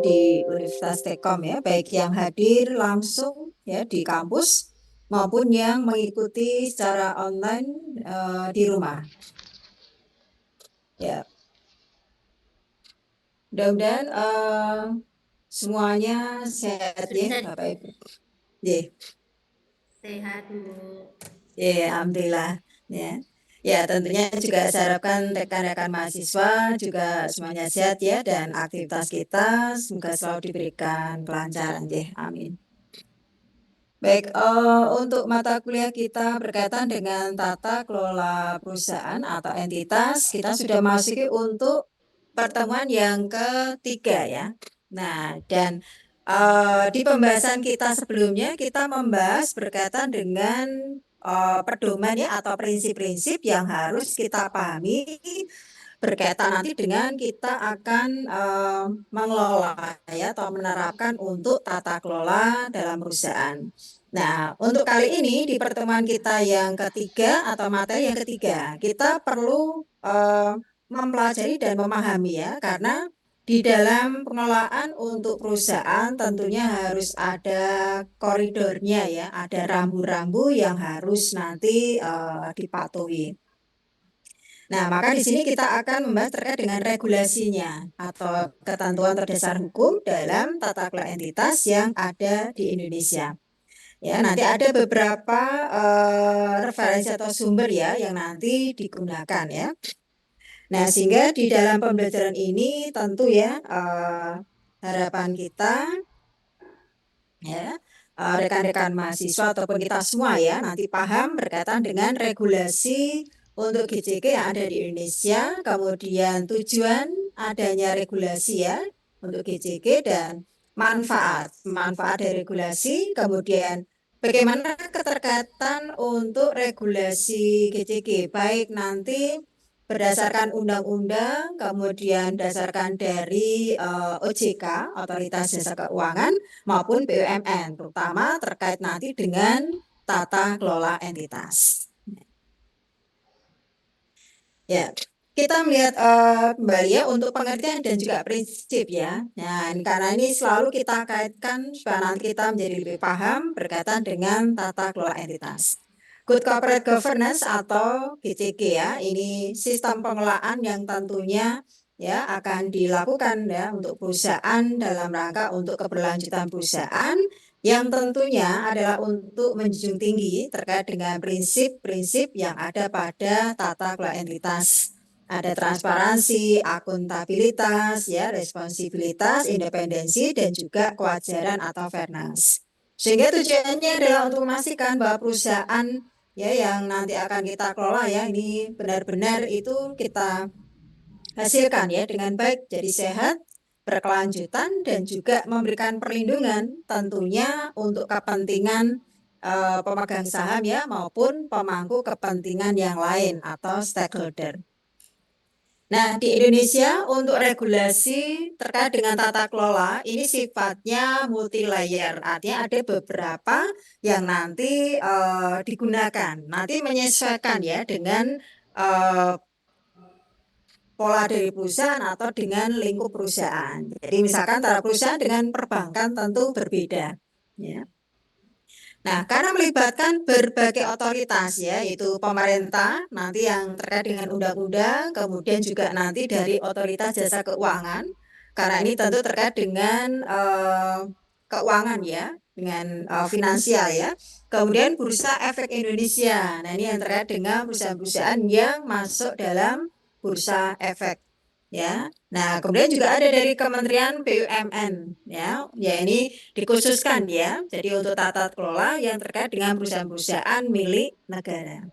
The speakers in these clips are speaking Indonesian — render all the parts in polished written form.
di Universitas Telkom ya, baik yang hadir langsung ya di kampus maupun yang mengikuti secara online di rumah. Ya, mudah-mudahan semuanya sehat ya, Bapak Ibu. Ya, Sehat, Bu. ya, alhamdulillah ya. Ya, tentunya juga saya harapkan rekan-rekan mahasiswa juga semuanya sehat ya dan aktivitas kita semoga selalu diberikan kelancaran ya. Amin. Baik, untuk mata kuliah kita berkaitan dengan tata kelola perusahaan atau entitas, kita sudah masuki untuk pertemuan yang ketiga ya. Nah, dan di pembahasan kita sebelumnya kita membahas berkaitan dengan pedoman ya atau prinsip-prinsip yang harus kita pahami berkaitan nanti dengan kita akan mengelola ya atau menerapkan untuk tata kelola dalam perusahaan. Nah, untuk kali ini di pertemuan kita yang ketiga atau materi yang ketiga, kita perlu mempelajari dan memahami ya, karena di dalam pengelolaan untuk perusahaan tentunya harus ada koridornya ya, ada rambu-rambu yang harus nanti dipatuhi. Nah, maka di sini kita akan membahas terkait dengan regulasinya atau ketentuan berdasar hukum dalam tata kelola entitas yang ada di Indonesia. Ya, nanti ada beberapa referensi atau sumber ya yang nanti digunakan ya. Nah, sehingga di dalam pembelajaran ini tentu ya harapan kita ya rekan-rekan mahasiswa ataupun kita semua ya nanti paham berkaitan dengan regulasi untuk GCK yang ada di Indonesia, kemudian tujuan adanya regulasi ya untuk GCK dan manfaat dari regulasi, kemudian bagaimana keterkaitan untuk regulasi GCK baik nanti berdasarkan undang-undang, kemudian berdasarkan dari OJK, Otoritas Jasa Keuangan, maupun BUMN, terutama terkait nanti dengan tata kelola entitas. Ya, kita melihat kembali ya untuk pengertian dan juga prinsip ya. Nah, karena ini selalu kita kaitkan supaya nanti kita menjadi lebih paham berkaitan dengan tata kelola entitas. Good Corporate Governance atau GCG ya, ini sistem pengelolaan yang tentunya ya akan dilakukan ya untuk perusahaan dalam rangka untuk keberlanjutan perusahaan yang tentunya adalah untuk menjunjung tinggi terkait dengan prinsip-prinsip yang ada pada tata kelola entitas. Ada transparansi, akuntabilitas, ya, responsibilitas, independensi, dan juga kewajaran atau fairness. Sehingga tujuannya adalah untuk memastikan bahwa perusahaan ya yang nanti akan kita kelola ya ini benar-benar itu kita hasilkan ya dengan baik, jadi sehat, berkelanjutan dan juga memberikan perlindungan tentunya untuk kepentingan pemegang saham ya maupun pemangku kepentingan yang lain atau stakeholder. Nah, di Indonesia untuk regulasi terkait dengan tata kelola ini sifatnya multi layer, artinya ada beberapa yang nanti digunakan, nanti menyesuaikan ya dengan pola dari perusahaan atau dengan lingkup perusahaan. Jadi misalkan antara perusahaan dengan perbankan tentu berbeda. Ya. Nah, karena melibatkan berbagai otoritas ya, yaitu pemerintah nanti yang terkait dengan undang-undang, kemudian juga nanti dari otoritas jasa keuangan, karena ini tentu terkait dengan keuangan ya, dengan finansial ya. Kemudian Bursa Efek Indonesia, nah ini yang terkait dengan perusahaan-perusahaan yang masuk dalam Bursa Efek. Ya, nah kemudian juga ada dari Kementerian BUMN ya, ya ini dikhususkan ya, jadi untuk tata kelola yang terkait dengan perusahaan-perusahaan milik negara.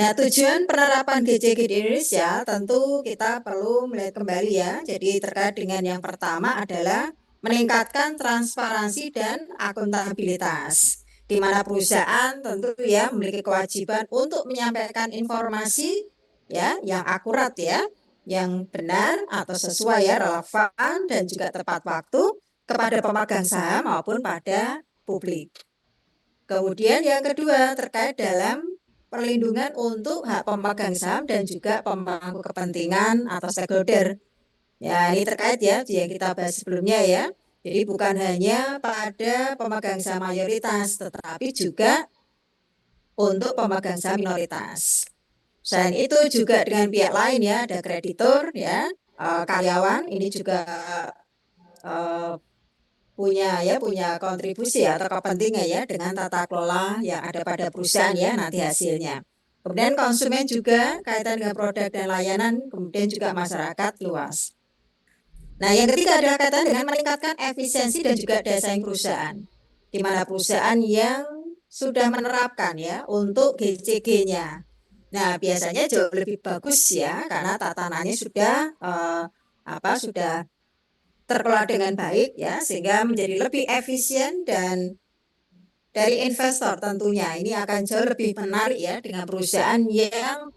Nah tujuan penerapan GCG di Indonesia tentu kita perlu melihat kembali ya, jadi terkait dengan yang pertama adalah meningkatkan transparansi dan akuntabilitas, di mana perusahaan tentu ya memiliki kewajiban untuk menyampaikan informasi ya yang akurat ya, yang benar atau sesuai ya, relevan dan juga tepat waktu kepada pemegang saham maupun pada publik. Kemudian yang kedua terkait dalam perlindungan untuk hak pemegang saham dan juga pemangku kepentingan atau stakeholder. Ya, ini terkait ya yang kita bahas sebelumnya ya. Jadi bukan hanya pada pemegang saham mayoritas, tetapi juga untuk pemegang saham minoritas. Selain itu juga dengan pihak lain ya, ada kreditur ya, karyawan ini juga punya kontribusi atau kepentingan ya dengan tata kelola yang ada pada perusahaan ya nanti hasilnya. Kemudian konsumen juga kaitan dengan produk dan layanan, kemudian juga masyarakat luas. Nah, yang ketiga adalah kaitan dengan meningkatkan efisiensi dan juga daya saing perusahaan. Di mana perusahaan yang sudah menerapkan ya untuk GCG-nya. Nah, biasanya jauh lebih bagus ya karena tatanannya sudah sudah terkelola dengan baik ya sehingga menjadi lebih efisien dan dari investor tentunya ini akan jauh lebih menarik ya dengan perusahaan yang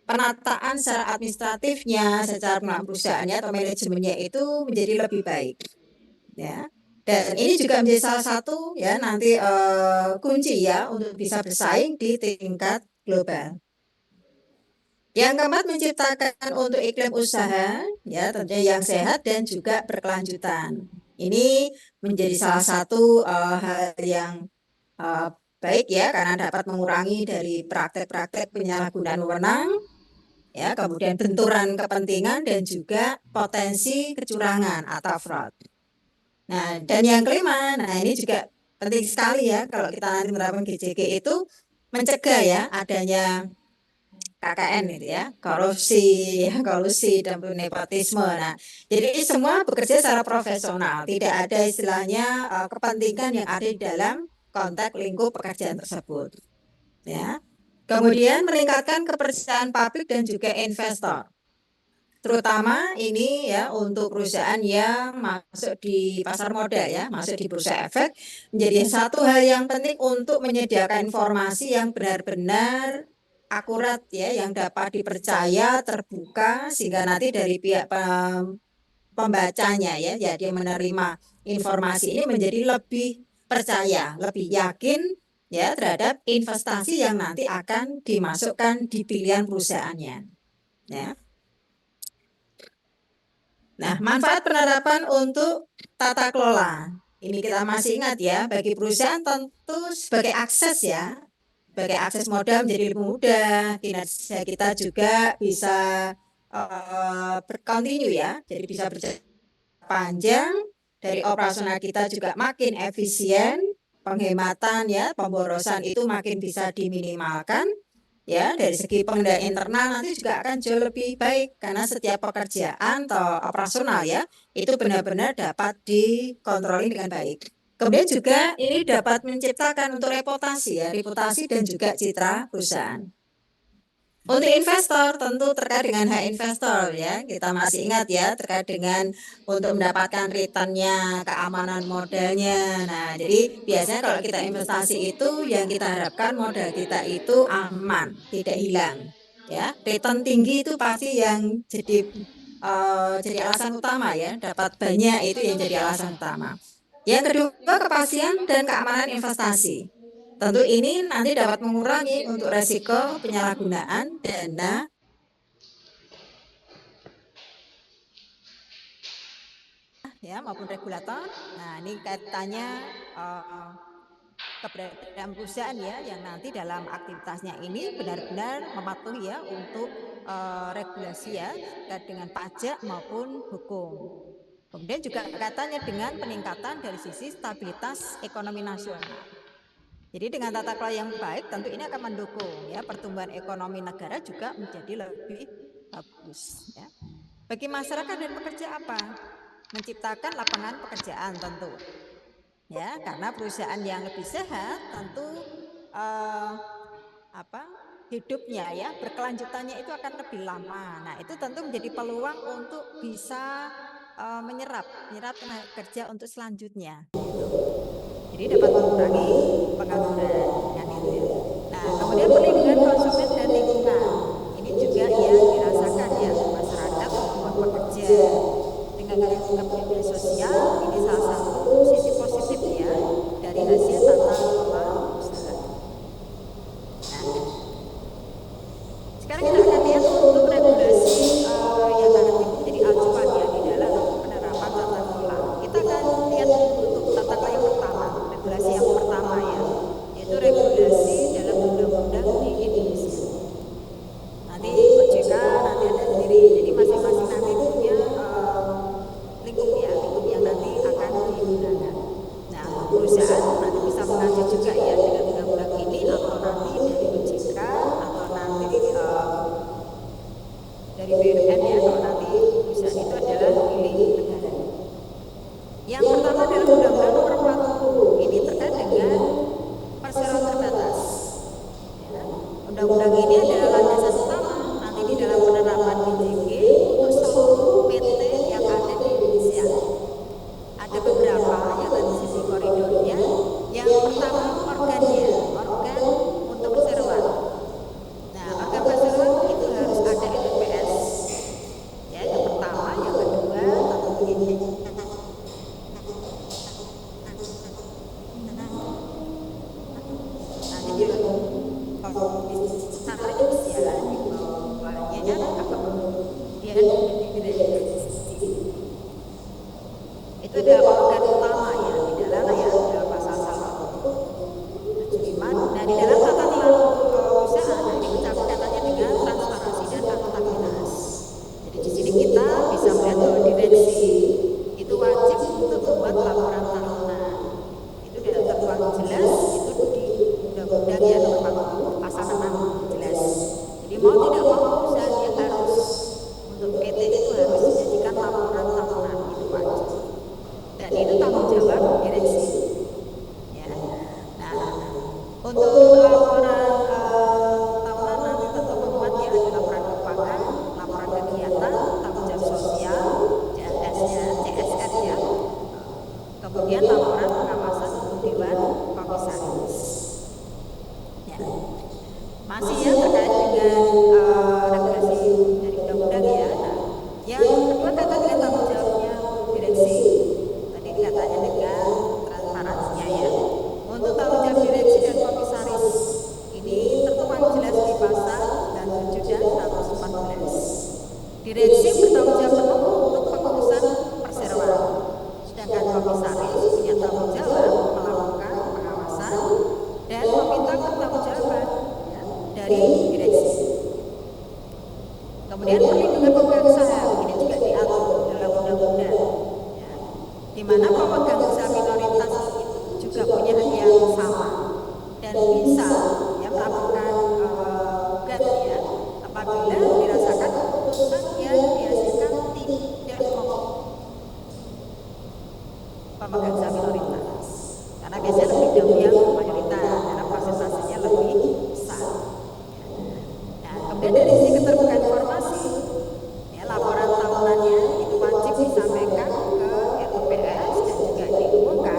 penataan secara administratifnya, secara pengelolaan perusahaannya atau manajemennya itu menjadi lebih baik ya. Dan ini juga menjadi salah satu ya nanti kunci ya untuk bisa bersaing di tingkat global. Yang keempat, menciptakan untuk iklim usaha ya tentunya yang sehat dan juga berkelanjutan. Ini menjadi salah satu hal yang baik ya karena dapat mengurangi dari praktek-praktek penyalahgunaan wewenang ya, kemudian benturan kepentingan dan juga potensi kecurangan atau fraud. Nah, dan yang kelima, nah ini juga penting sekali ya kalau kita nanti menerapkan GCG itu mencegah ya adanya KKN gitu ya, kolusi dan nepotisme. Nah, jadi semua bekerja secara profesional, tidak ada istilahnya kepentingan yang ada di dalam konteks lingkup pekerjaan tersebut. Ya. Kemudian meningkatkan kepercayaan publik dan juga investor. Terutama ini ya untuk perusahaan yang masuk di pasar modal ya, masuk di bursa efek menjadi satu hal yang penting untuk menyediakan informasi yang benar-benar akurat ya, yang dapat dipercaya, terbuka sehingga nanti dari pihak pembacanya ya, dia menerima informasi ini menjadi lebih percaya, lebih yakin ya terhadap investasi yang nanti akan dimasukkan di pilihan perusahaannya. Ya. Nah, manfaat penerapan untuk tata kelola. Ini kita masih ingat ya, bagi perusahaan tentu sebagai akses ya, sebagai akses modal menjadi lebih mudah, kinerja kita juga bisa berkontinu ya, jadi bisa berjalan panjang, dari operasional kita juga makin efisien, penghematan ya, pemborosan itu makin bisa diminimalkan. Ya, dari segi pengendalian internal nanti juga akan jauh lebih baik karena setiap pekerjaan atau operasional ya itu benar-benar dapat dikontroli dengan baik. Kemudian juga ini dapat menciptakan untuk reputasi dan juga citra perusahaan. Untuk investor tentu terkait dengan hak investor ya, kita masih ingat ya terkait dengan untuk mendapatkan returnnya, keamanan modalnya. Nah, jadi biasanya kalau kita investasi itu yang kita harapkan modal kita itu aman, tidak hilang. Ya, return tinggi itu pasti yang jadi alasan utama ya, dapat banyak itu yang jadi alasan utama. Yang kedua, kepastian dan keamanan investasi. Tentu ini nanti dapat mengurangi untuk resiko penyalahgunaan dana ya maupun regulator. Nah, ini kaitannya keberadaan perusahaan ya yang nanti dalam aktivitasnya ini benar-benar mematuhi ya untuk regulasi ya terkait dengan pajak maupun hukum. Kemudian juga kaitannya dengan peningkatan dari sisi stabilitas ekonomi nasional. Jadi dengan tata kelola yang baik tentu ini akan mendukung ya pertumbuhan ekonomi negara juga menjadi lebih bagus ya. Bagi masyarakat dan pekerja apa? Menciptakan lapangan pekerjaan tentu. Ya, karena perusahaan yang lebih sehat tentu hidupnya ya, berkelanjutannya itu akan lebih lama. Nah, itu tentu menjadi peluang untuk bisa menyerap tenaga kerja untuk selanjutnya. Jadi dapat mengurangi pengangguran dengan itu. Nah, kemudian perlindungan konsumen dan lingkungan. Ini juga yang dirasakan ya masyarakat maupun pekerja. Dengan media sosial ini salah satu sisi positif ya dari hasil tata kelola usaha. Nah, sekarang kita akan lihat untuk regulasi yang nanti menjadi acuan ya di dalam Itu adalah organ utama ya, pidana ya, dalam pasal 175. Nah, di dalam tata kelola perusahaan ini mencakup kaitannya dengan transparansi dan akuntabilitas. Jadi di sini kita bisa melihat bahwa direksi itu wajib untuk membuat laporan tahunan. Itu sudah tertuang jelas itu di undang-undang ya nomor 40 pasal 6 jelas. Jadi mau tidak mau perusahaan harus untuk PT itu harus menjadikan laporan tahunan, itu wajib. Dan itu tanggung jawab direksi. Ya. Nah, untuk laporan tahunan nanti tentu membuat ya ada laporan keuangan, laporan kegiatan, tanggung jawab sosial, CSR ya. Kemudian laporan pengawasan untuk Dewan Komisaris. Ya. Masih ya terkait dengan regulasi dari undang-undang ya. Nah, yang kedua kaitan dengan tanggung jawabnya direksi. Tadi katanya dengan transparansinya ya. Untuk tanggung jawab direksi dan komisaris ini tertuang jelas di pasal 97 dan 114. Direksi bertanggung jawab penuh untuk pengurusan perseroan, sedangkan komisaris punya tanggung jawab melakukan pengawasan dan meminta pertanggungjawaban ya, dari direksi. Kemudian perlindungan pemegang saham ini juga diatur dalam undang-undang, ya, di mana pemegang saham minoritas itu juga punya hak yang sama dan bisa ya melakukan gugat ya apabila dirasakan keputusan yang dihasilkan tidak pemegang saham minoritas, karena biasanya lebih dahulu yang mayoritas karena persentasenya lebih besar. Nah, kemudian dari sisi keterbukaan informasi, ya, laporan tahunannya itu wajib disampaikan ke RUPS dan juga diumumkan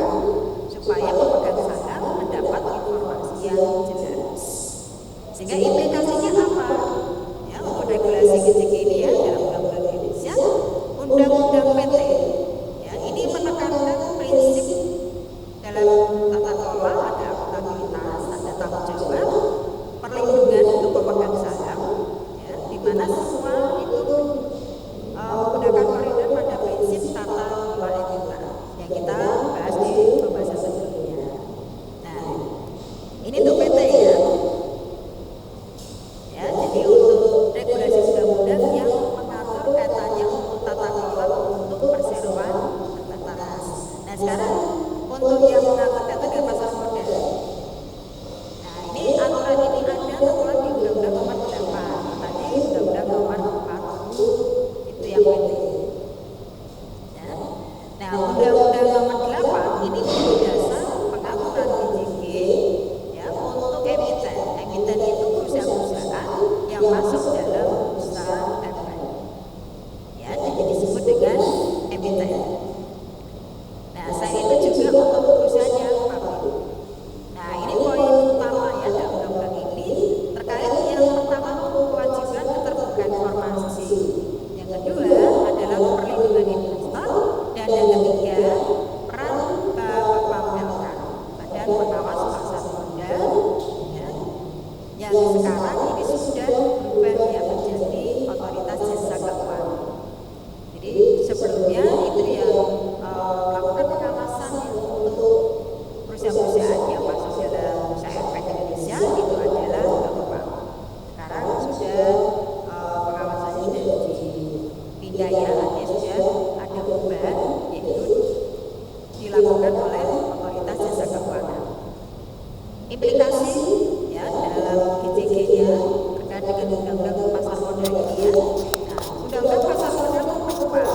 supaya pemegang saham mendapat informasi yang jelas. Sehingga implikasinya apa? Ya, untuk regulasi GJG ini ya dalam Undang-Undang Indonesia, Undang-Undang PT, ya, ini menekankan prinsip dalam tata kelola ada akuntabilitas, ada tanggung jawab, perlindungan untuk pemegang saham, ya, di mana semua itu menggunakan koridor pada prinsip tata kelola ekuitas yang kita bahas di pembahasan sebelumnya. Nah, ini untuk PT ya. Ya, jadi untuk regulasi undang-undang yang mengatur kaitannya untuk tata kelola untuk perseroan terbatas. Nah, sekarang untuk yang mengatur kaitan dengan pasar modal. Nah, ini aturan ini ada tertuang di Undang-Undang Nomor 8. Tadi Undang-Undang Nomor 40 itu yang PT. Ya. Nah, Undang-Undang Nomor 8 ini menjadi dasar pengaturan GJG ya untuk emiten. Emiten itu perusahaan-perusahaan yang masuk dalam bursa efek. Ya, jadi disebut dengan emiten. Nah, selain itu juga untuk perusahaan yang publik. Nah, ini poin utama ya dalam undang-undang ini terkait yang pertama kewajiban keterbukaan informasi. Yang kedua adalah perlindungan investor dan yang ketiga peran Bapepamda, Badan Pengawas Pasar Modal ya, yang sekarang ini sudah berubah ya menjadi Otoritas Jasa Keuangan. Jadi sebelumnya itu yang melakukan pengawasan ya, untuk perusahaan-perusahaan yang masuk dalam bursa efek Indonesia itu adalah Bapepam. Sekarang sudah pengawasannya sudah dipindah ya, artinya sudah ada perubahan yaitu dilakukan oleh Otoritas Jasa Keuangan. Implikasi ya dalam GJG-nya terkait dengan Undang-Undang Pasar Modal ini ya. Nah, Undang-Undang Pasar Modal memperkuat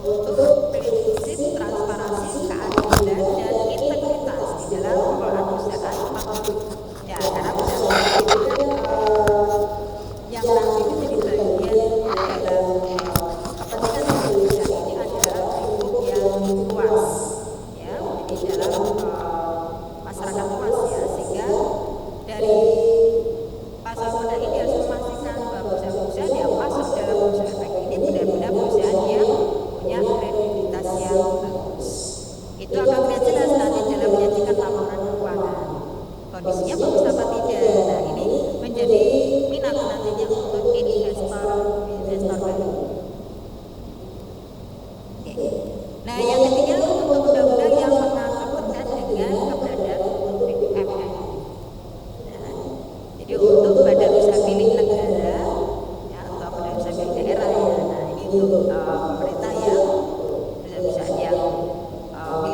untuk prinsip transparansi, keadilan dan integritas di dalam pengelolaan perusahaan publik. Ya, karena perusahaan itu kan yang nanti menjadi bagian dalam kepentingan Indonesia ini adalah lingkup yang luas, ya, jadi dalam masyarakat luas ya, sehingga dari pasar modal ini harus memastikan bahwa perusahaan-perusahaan yang masuk dalam bursa efek ini benar-benar perusahaan yang punya kredibilitas yang bagus. Itu akan terlihat jelas nanti dalam menyajikan laporan keuangan. Kondisinya bagus apa tidak. Nah, ini menjadi minat nantinya untuk investor baru. Oke. Nah, yang ketiga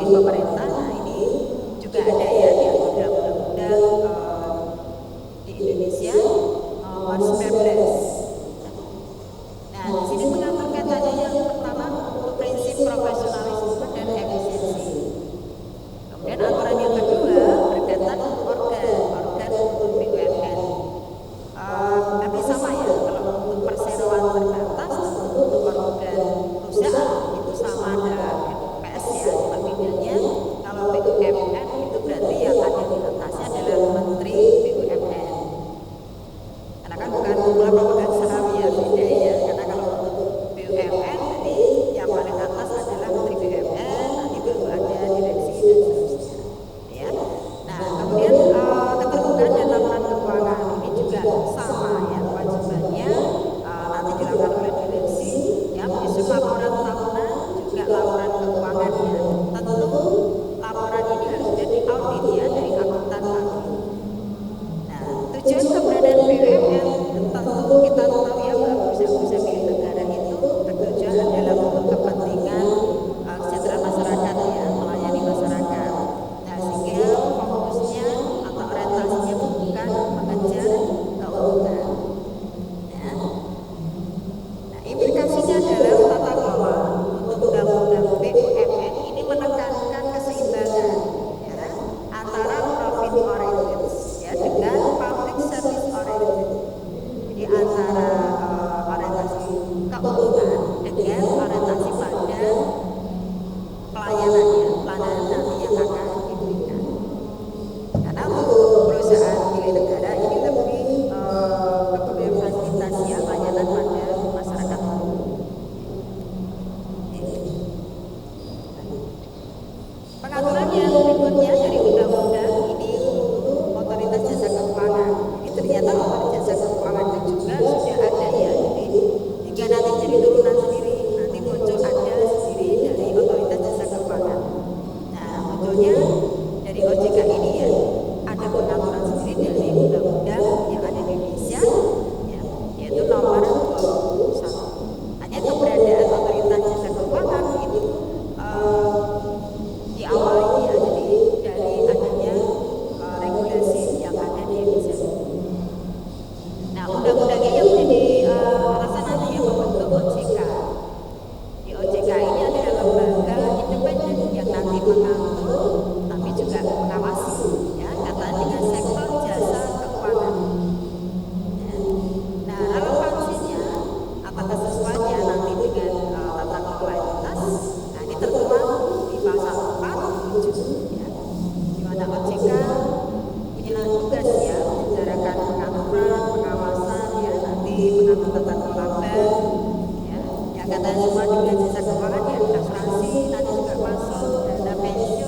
pemerintah. Nah ini juga ada ya di dalam undang-undang di Indonesia nomor 19. Nah di sini mengatur kaitannya yang pertama untuk prinsip profesionalisme dan efisiensi. Kemudian aturan yang kedua berkaitan organ untuk BUMN. Tapi sama ya, kalau untuk perseroan terbatas untuk organ perusahaan itu sama ada PS ya, cuma bedanya kalau BUMN itu berarti yang ada di atasnya adalah Menteri BUMN. Karena kan bukan kumpulan pemegang saham ya, beda ya. Karena kalau untuk BUMN nanti yang paling atas adalah Menteri BUMN, nanti baru ada direksi dan seterusnya. Ya. Nah kemudian keterbukaan dan laporan keuangan ini juga sama ya, kewajibannya nanti dilakukan oleh direksi ya, menyusun laporan tahunan juga laporan keuangan ya. Tentu laporan ini harus sudah diaudit ya dari akuntan tadi. Nah tujuan keberadaan BUMN tentu kita tahu ya bahwa perusahaan-perusahaan milik negara itu bertujuan adalah untuk kepentingan kesejahteraan masyarakat ya, melayani masyarakat. Nah sehingga fokusnya atau orientasinya bukan mengejar keuntungan. Ya. Nah implikasinya adalah tata kelola untuk undang-undang BUMN ini menekankan keseimbangan ya, antara profit oriented ya dengan public service oriented. Jadi antara orientasi keuntungan dengan orientasi pada pelayanan ya, pelayanan nanti yang akan diberikan. Karena untuk perusahaan milik negara ini lebih kemudian fasilitas ya, layanan pada masyarakat umum. Pengaturan yang berikutnya dari undang-undang ini untuk otoritas jasa keuangan. Ini ternyata otoritas jasa keuangan itu juga sudah ada ya. Jadi jika nanti jadi turunan sendiri, nanti muncul ada sendiri dari otoritas jasa keuangan. Nah munculnya dari OJK ini ya, ada pengaturan sendiri dari undang-undang yang ada di Indonesia ya, yaitu nomor 21. Hanya keberadaan otoritas jasa keuangan itu diawali ya, jadi dari adanya regulasi yang ada di Indonesia. Nah undang-undangnya yang menjadi alasan nanti yang membentuk OJK. Di OJK ini adalah lembaga independen yang nanti mengatur tapi juga mengawasi ya, kaitan dengan sektor jasa keuangan. Ya. Nah relevansinya atau kesesuaiannya nanti dengan tata kelola entitas, nah ini tertuang di pasal 4 ya, di mana OJK punya tugas ya menyelenggarakan pengaturan, pengawasan ya, nanti mengatur tata kelola bank ya, yang katanya semua dengan jasa keuangan ya, asuransi, nanti juga masuk dana pensiun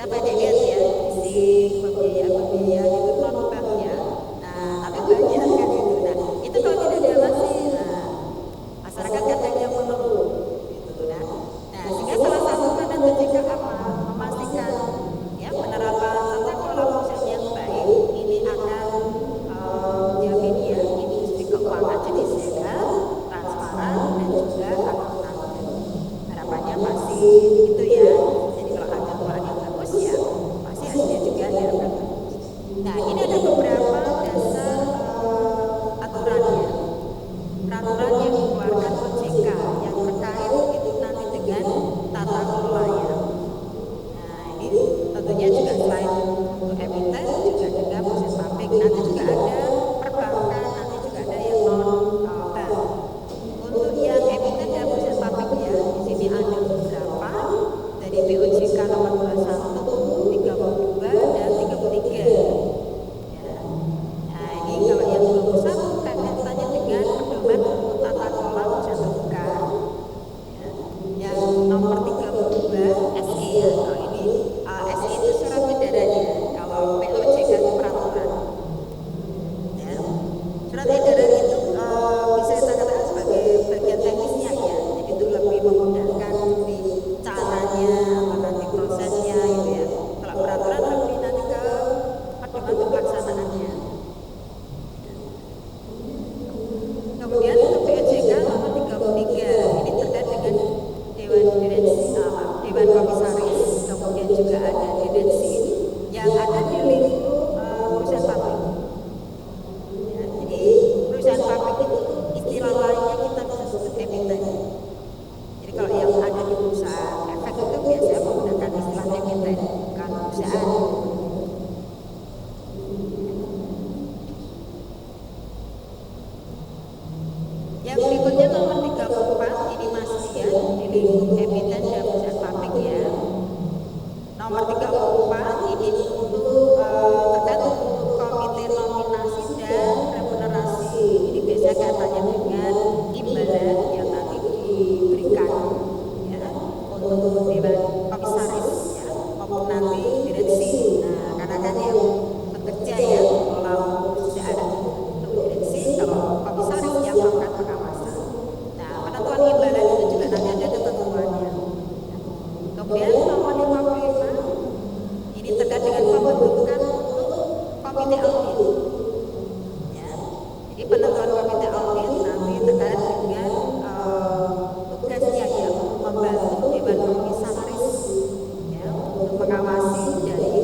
banyak lihat ya leasing, pembiayaan itu non bank ya. Nah tapi banyak kan gitu. Nah itu kalau tidak diawasi, masyarakat kadang yang mengeluh gitu. Nah sehingga salah satu mandat OJK apa? Memastikan ya penerapan tata kelola perusahaan yang baik ini akan menjamin ya industri keuangan jadi sehat, transparan dan juga akuntabel. Harapannya pasti itu ya. Jadi kalau ada keuangan yang bagus ya pasti hasilnya juga diharapkan bagus. Nah ini ada beberapa dasar aturannya, peraturan yang dikeluarkan OJK yang terkait itu nanti dengan tata kelola ya. Nah ini tentunya juga selain untuk emiten juga ada proses publik, nanti juga ada perbankan, nanti juga ada yang non bank. Untuk yang emiten dan proses publik ya, di sini ada beberapa dari BOJK nomor 21, 32 dan 33. Ya. Nah ini kalau yang 21 kaitannya dengan pedoman untuk tata kelola perusahaan terbuka. Ya. Yang nomor 32 SE ya, kalau ini SE itu surat edarannya, kalau POJK itu peraturan. Ya. Surat edaran itu bisa kita katakan sebagai bagian teknisnya ya, jadi itu lebih memudahkan di caranya atau nanti prosesnya gitu ya. Kalau peraturan lebih nanti ke pedoman untuk pelaksanaannya. Kemudian untuk POJK nomor 33 ini terkait dengan Dewan Direksi, Dewan Komisaris, kemudian juga ada direksi yang ada di lingkup perusahaan publik. Ya, jadi perusahaan publik itu istilah lainnya kita bisa sebut emiten. Jadi kalau yang ada di perusahaan efek itu biasanya menggunakan istilah emiten, bukan perusahaan. Yang berikutnya nomor 34 ini masih ya di lingkup emiten dan perusahaan publik ya. Nomor 34 ini untuk terkait untuk komite nominasi dan remunerasi. Ini biasanya kaitannya dengan imbalan yang nanti diberikan ya untuk dewan komisaris ya maupun nanti direksi. Nah karena kan yang bekerja ya mengelola perusahaan untuk direksi, kalau komisaris yang melakukan pengawasan. Nah penentuan imbalan itu juga nanti ada ketentuannya. Kemudian nomor 55 ini terkait dengan pembentukan untuk komite audit. Ya. Jadi penentuan komite audit nanti terkait dengan tugasnya ya untuk membantu dewan komisaris ya untuk mengawasi dari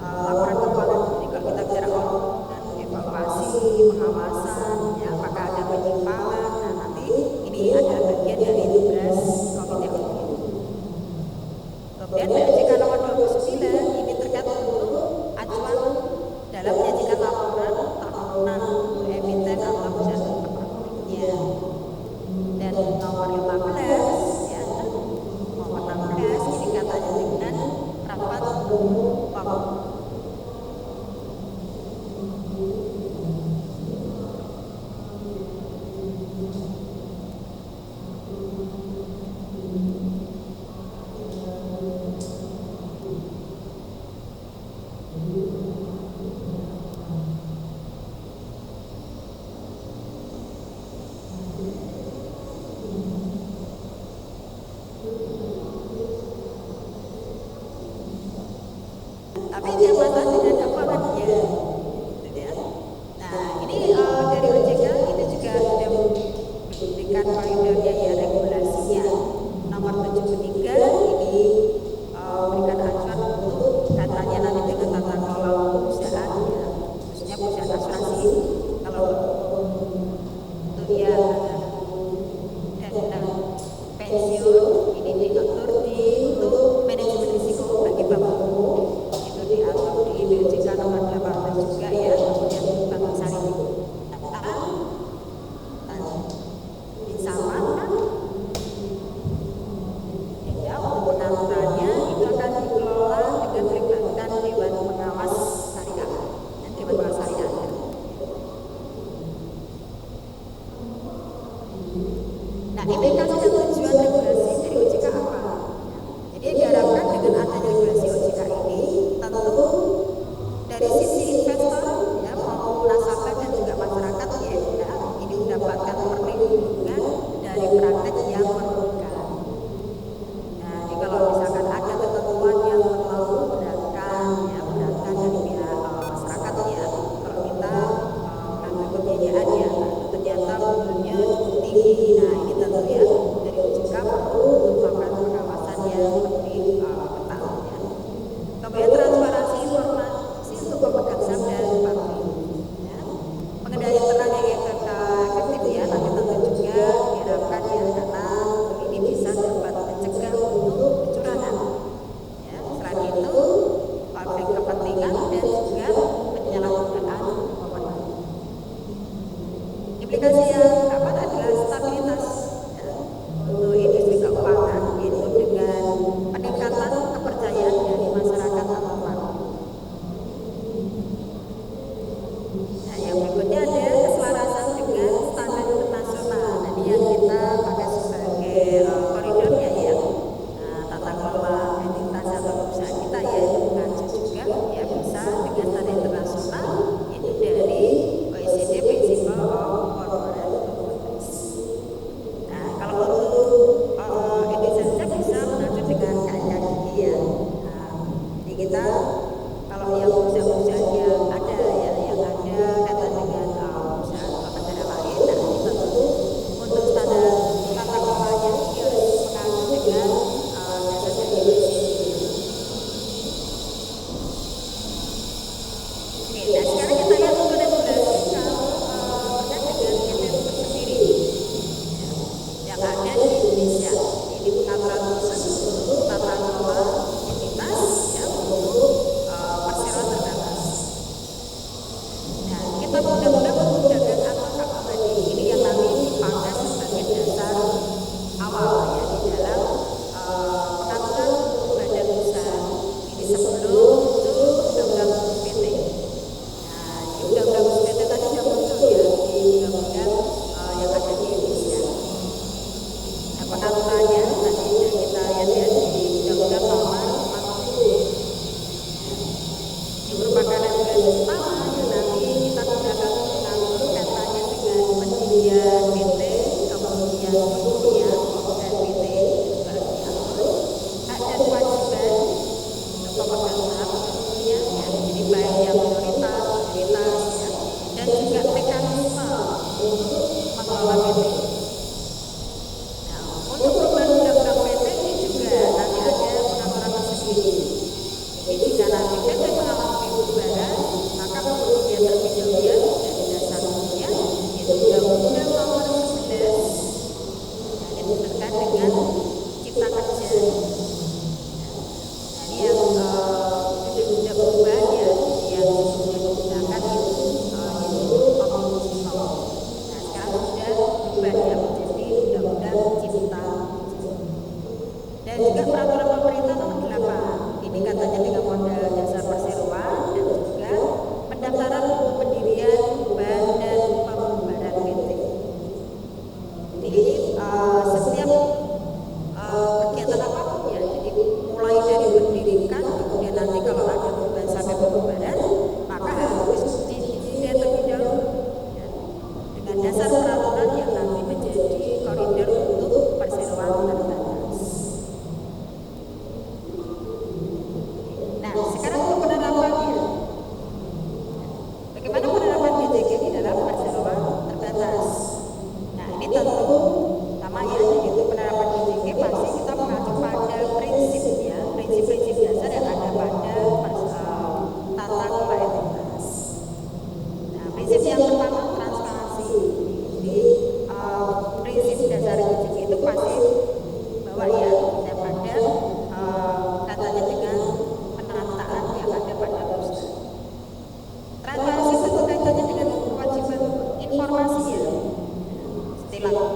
laporan keuangan. Jadi kalau kita bicara audit dan evaluasi, pengawasan, ya apakah ada penyimpangan. Nah nanti ini adalah bagian dari tugas komite audit. Kemudian POJK nomor 29 ini terkait untuk acuan dalam menyajikan laporan tahunan untuk emiten atau perusahaan publiknya. Dan nomor 15 ya, nomor 16 ini katanya dengan rapat umum POM. Tapi yang masalah dengan keuangannya gitu ya. Nah ini dari OJK ini juga sudah memberikan koridornya ya, regulasinya nomor 73 ini memberikan acuan untuk katanya nanti dengan tata kelola perusahaan ya, khususnya perusahaan asuransi. Kalau untuk ya dana pensiun ini diatur di untuk manajemen risiko bagi bank umum, itu diatur di BOJK nomor 18 Nah, ini yang sudah berubah ya, yang sebelumnya digunakan itu yaitu Omnibus Law. Nah, sekarang sudah berubah ya menjadi Undang-Undang Cipta Kerja. Dan juga peraturan pemerintah nomor 8. Ini katanya dengan modal dasar perseroan dan juga pendaftaran untuk pendirian, badan pembubaran PT. Jadi setiap kegiatan apapun ya, jadi mulai dari mendirikan, kemudian nanti kalau ada perubahan sampai pembubaran, maka harus diinisiasi terlebih dahulu ya, dengan dasar peraturan yang nanti menjadi koridor untuk perseroan terbatas. Nah, sekarang untuk penerapannya, bagaimana penerapan GJG di dalam perseroan terbatas? Nah, ini tentu sama ya, yaitu penerapan GJG pasti kita mengacu pada prinsip ya, prinsip-prinsip dasar yang ada pada tata kelola entitas. Nah, prinsip yang pertama transparansi. Jadi prinsip dasar GJG itu pasti bahwa ya pada katanya dengan penataan yang ada pada perusahaan. Transparansi tentu kaitannya dengan kewajiban informasi ya, istilah.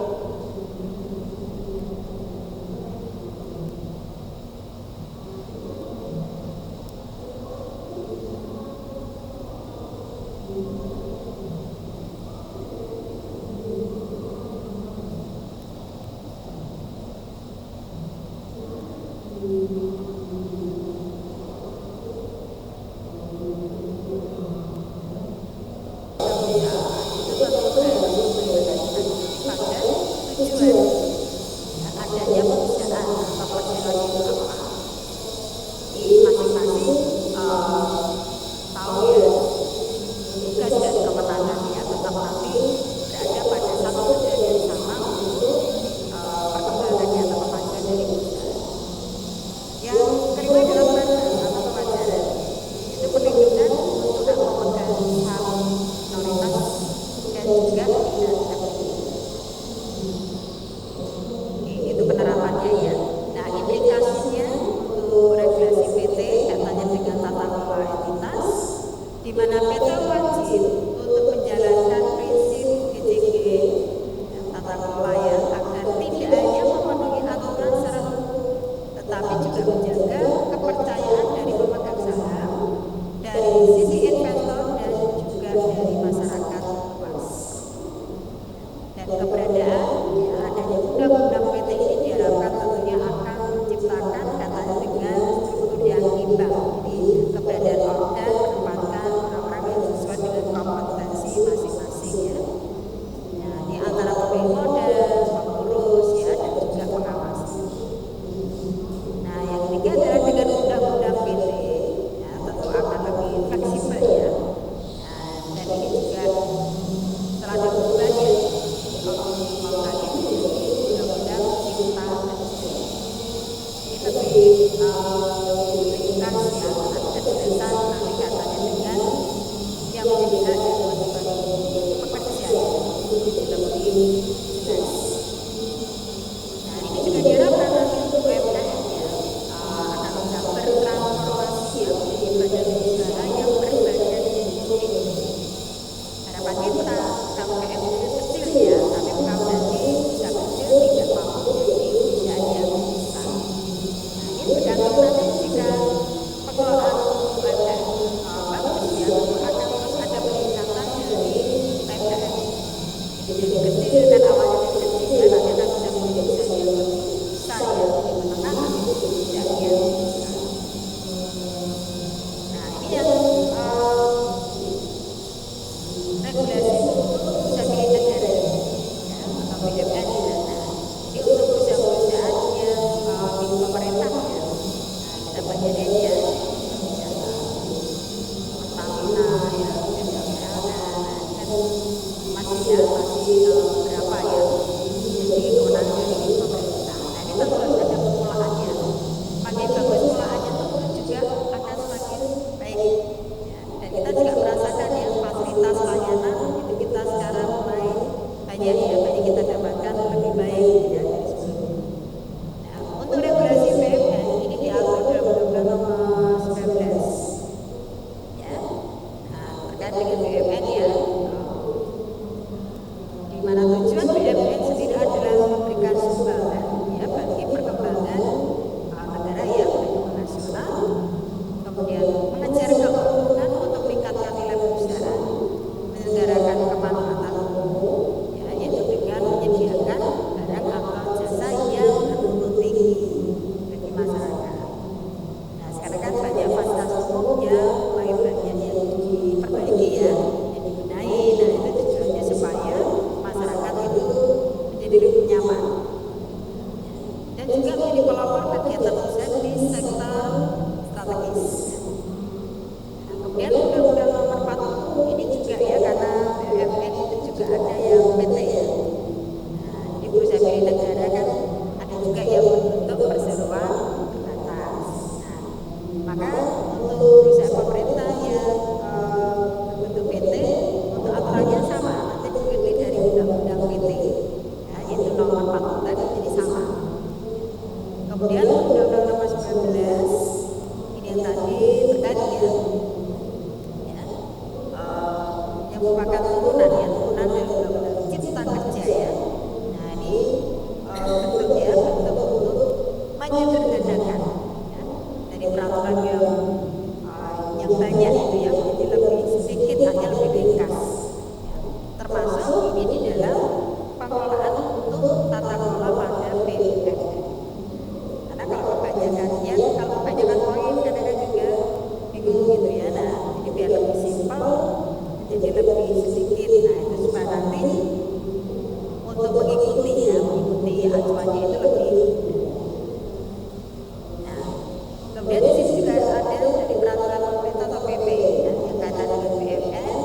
Kemudian di sini juga ada dari peraturan pemerintah atau PP ya, yang kaitan dengan BUMN,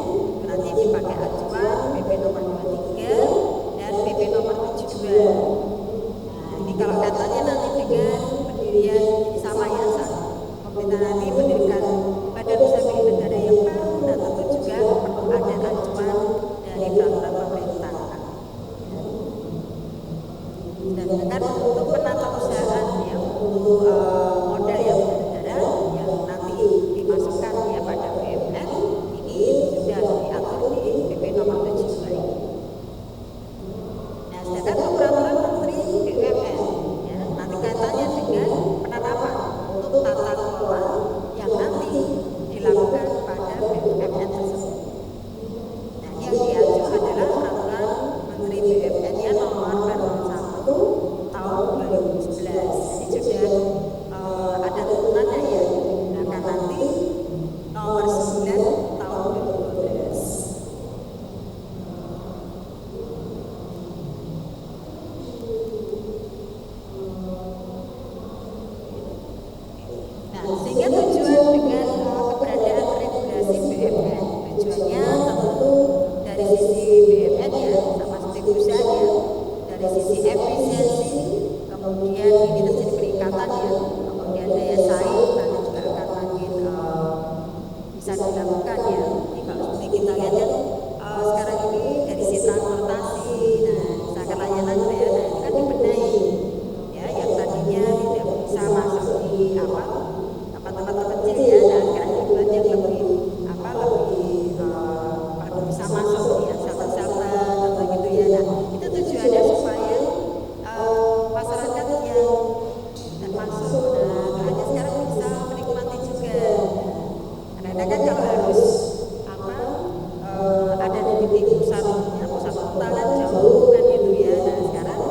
nanti dipakai acuan PP nomor 23 dan PP nomor 72. Nah, ini kalau kaitannya nanti dengan pendirian sama ya, pemerintah nanti mendirikan badan usaha milik negara yang baru, nah tentu juga perlu ada acuan dari peraturan pemerintah. Sedangkan untuk penata usahaan ya, untuk modal yang negara yang nanti dimasukkan ya pada BUMN ini sudah diatur di PP nomor 72 ini. Nah, sedangkan untuk peraturan Menteri BUMN ya, nanti kaitannya dengan penerapan untuk tata kelola yang nanti dilakukan pada BUMN tersebut. Nah, yang diacu adalah peraturan Menteri BUMN ya nomor 1 tahun 2011. Ini sudah ada turunannya ya, digunakan nanti nomor 9 tahun 2012. Nah, sehingga tujuan dengan keberadaan regulasi BUMN, tujuannya tentu dari sisi BUMN ya, sama seperti perusahaan ya, dari sisi efisiensi, kemudian ini terjadi peningkatan ya, kemudian daya saing nanti juga akan makin bisa dilakukan ya. Jadi kalau seperti kita lihat kan sekarang ini dari sisi transportasi, nah misalkan layanan ya, nah itu kan dibenahi ya, yang tadinya tidak bisa masuk di tempat-tempat terpencil ya, nah sekarang dibuat yang lebih lebih bisa masuk ya, sahabat-sahabat atau gitu ya. Nah itu tujuannya supaya masyarakat yang tidak masuk, nah hanya sekarang bisa menikmati juga. Karena kan kalau harus ada di titik pusat kota kan jauh kan gitu ya. Nah sekarang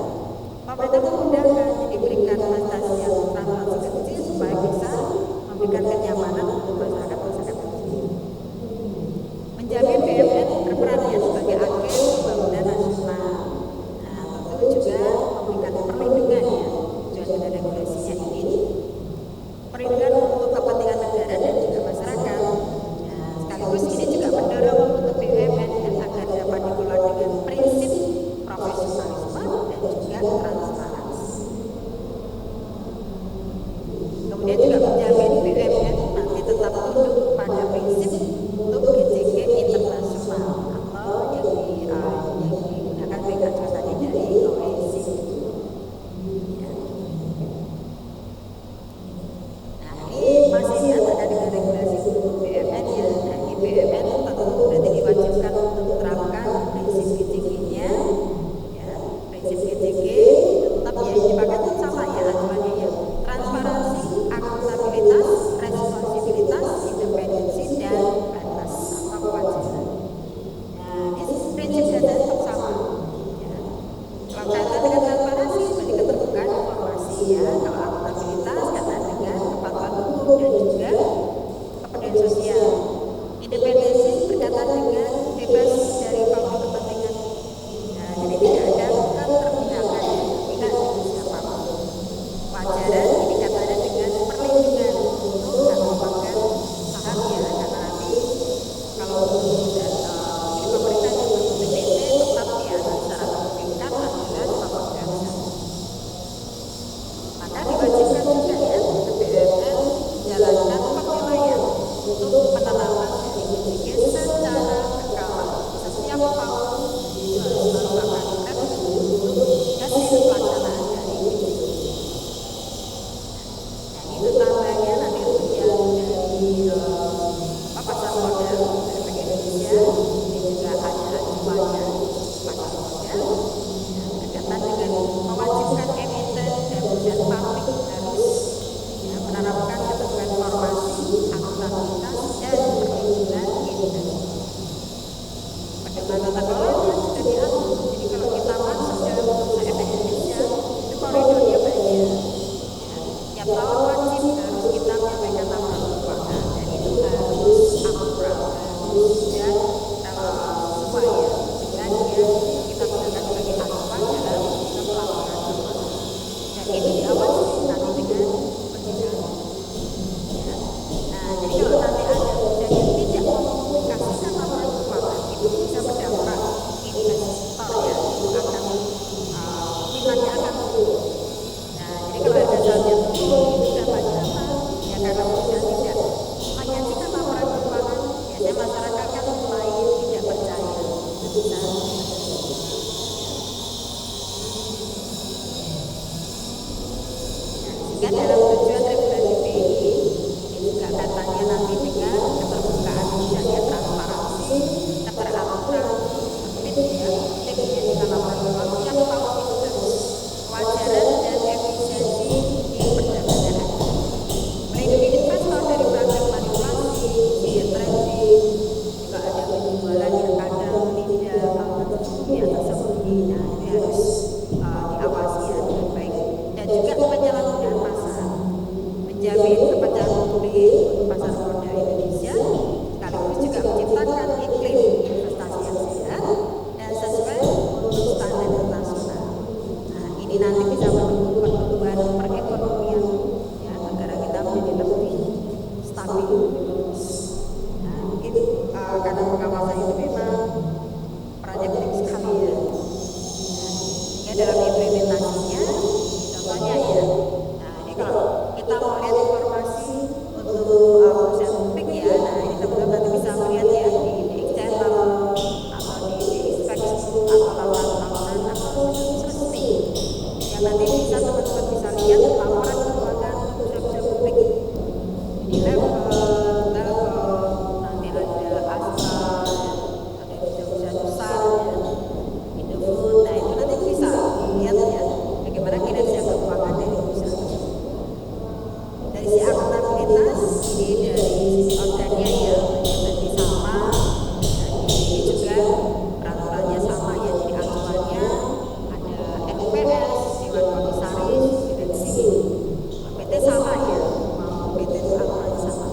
pemerintah memudahkan, jadi berikan fasilitas yang transportasi kecil supaya bisa memberikan kenyamanan untuk masyarakat kecil. Menjamin BUMN berperan ya sebagai agen pembangunan nasional. Nah tentu juga memberikan perlindungan ya, tujuan dari regulasinya ini perlindungan untuk kepentingan negara dan juga masyarakat. Nah, sekaligus ini juga mendorong untuk BUMN ya, agar dapat dikelola dengan prinsip profesionalisme dan juga transparansi. Kemudian juga menjamin BUMN nanti tetap tunduk pada prinsip untuk GCG internasional atau yang digunakan BKJ tadi dari OECD. Ya. Nah ini masih ya terkait dengan regulasi untuk BUMN ya. Nah ini BUMN tentu berarti diwajibkan untuk menerapkan prinsip GCG-nya ya, prinsip GCG tetap ya dipakai sama ya acuannya ya, transparansi, akuntabilitas, responsibilitas, independensi dan batas atau kewajiban. Nah ini prinsip dasar tetap sama ya. Kalau kaitan dengan transparansi berarti keterbukaan informasi ya, kalau akuntabilitas kaitan dengan kepatuhan hukum dan juga kepedulian sosial. Independensi berkaitan dengan bebas dari konflik kepentingan. Nah jadi tidak ada keterpihakan ya, pihak dari siapapun. Wajaran ini kaitannya dengan perlindungan untuk hak pemegang saham ya, karena nanti kalau sudah milik pemerintah yang berbentuk PT tetap ya secara memungkinkan adalah pemegang saham. Maka diwajibkan juga ya untuk BUMN menjalankan penilaian untuk penerapan dari GCG secara berkala setiap tahun. Itu harus merupakan review untuk hasil pelaksanaan dari GCG. Nah ini tetangga nanti untuk yang dari pasar modal dari Bank Indonesia ini juga ada acuannya pasar modal ya, berkaitan dengan mewajibkan emiten dan perusahaan publik harus ya, menerapkan ketentuan informasi, akuntabilitas dan perlindungan industri. Pedoman tata kelolanya sudah diatur. Jadi kalau kita masuk dalam bursa efek Indonesia itu koridornya banyak. Tiap tahun wajib harus kita menyampaikan laporan keuangan dan itu harus akurat, harus dan sesuai ya dengan yang kita gunakan sebagai acuan dalam sistem laporan keuangan. Dan itu diawasi nanti dengan OJK. untuk pasar modal Indonesia, sekaligus juga menciptakan iklim investasi yang sehat dan sesuai untuk standar internasional. Nah, ini nanti bisa mendukung pertumbuhan perekonomian ya, negara kita menjadi lebih stabil. Nah, mungkin karena pengawasan itu memang perannya penting sekali ya. Ya dalam implementasinya, contohnya ya. Nah, ini kalau kita mau lihat informasi untuk perusahaan publik ya, nah ini teman-teman nanti bisa melihat ya di channel atau di Facebook atau laporan tahunan atau seperti yang nanti bisa teman-teman bisa lihat laporan keuangan perusahaan publik di level nanti ada Astra, ada perusahaan besar ya, Indofood. Nah itu nanti bisa lihat ya bagaimana kinerja keuangan dari perusahaan. Dari sisi akuntabilitas ini dari sisi organnya ya tadi sama, dan ini juga peraturannya sama ya, jadi acuannya ada LPS, Dewan Komisaris, direksi, PT sama ya, mau PT itu aturannya sama.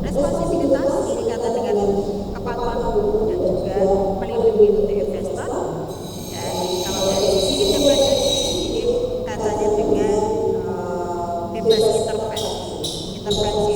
Responsibilitas ini kata dengan kepatuhan hukum dan juga melindungi untuk investor. Dan kalau dari sisi independen ini katanya dengan bebas intervensi